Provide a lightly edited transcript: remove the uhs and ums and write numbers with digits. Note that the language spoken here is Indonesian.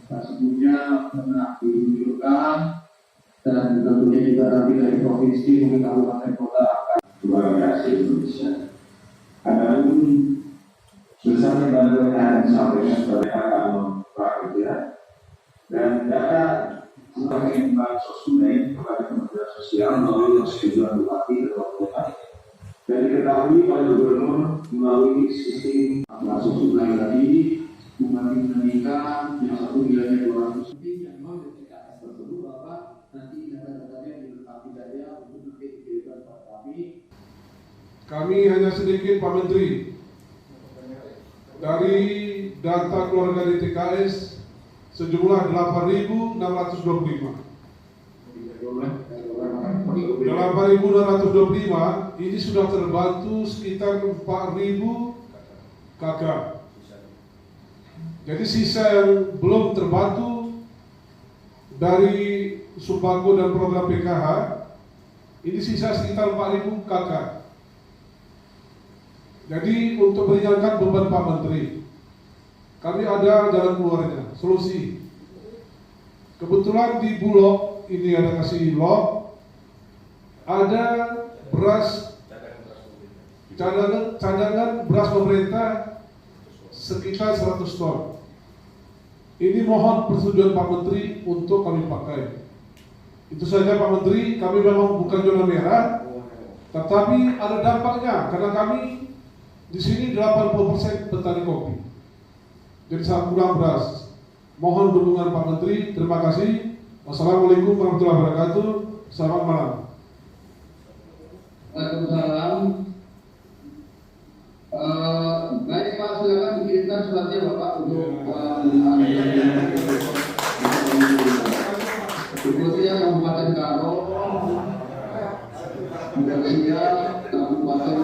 sebelumnya pernah ditunjukkan dan tentunya juga nanti dari provinsi mungkin kabupaten kota akan luar biasa Indonesia. Karena pun bersama bantuan yang disampaikan oleh Pak Kerja dan data sebagai bansos tunai kepada Kementerian Sosial melalui persetujuan Bupati dan Wali Kota. Dan diketahui oleh Gubernur melalui sistem masuk tunai tadi semakin meningkat yang satu nilainya 200 lebih yang mau DTKS tersebut bahwa nanti data-datanya dilengkapi daya untuk nanti diberikan kepada kami. Kami hanya sedikit Pak Menteri. Dari data keluarga DTKS sejumlah 8.625. 8.625 ini sudah terbantu sekitar 4.000 kakak. Jadi sisa yang belum terbantu dari sembako dan program PKH ini sisa sekitar 4.000 kakak. Jadi untuk meringankan beban Pak Menteri, kami ada jalan keluarnya, solusi. Kebetulan di Bulog ini ada kasih log, ada beras cadangan beras pemerintah sekitar 100 ton. Ini mohon persetujuan Pak Menteri untuk kami pakai. Itu saja Pak Menteri, kami memang bukan zona merah, tetapi ada dampaknya karena kami di sini 80% petani kopi. Jadi sangat kurang beras. Mohon dukungan Pak Menteri. Terima kasih. Wassalamualaikum warahmatullahi wabarakatuh. Selamat malam. Waalaikumsalam. Baik Pak, silakan dikirimkan suratnya Bapak untuk berikutnya Kabupaten Karo, Kabupaten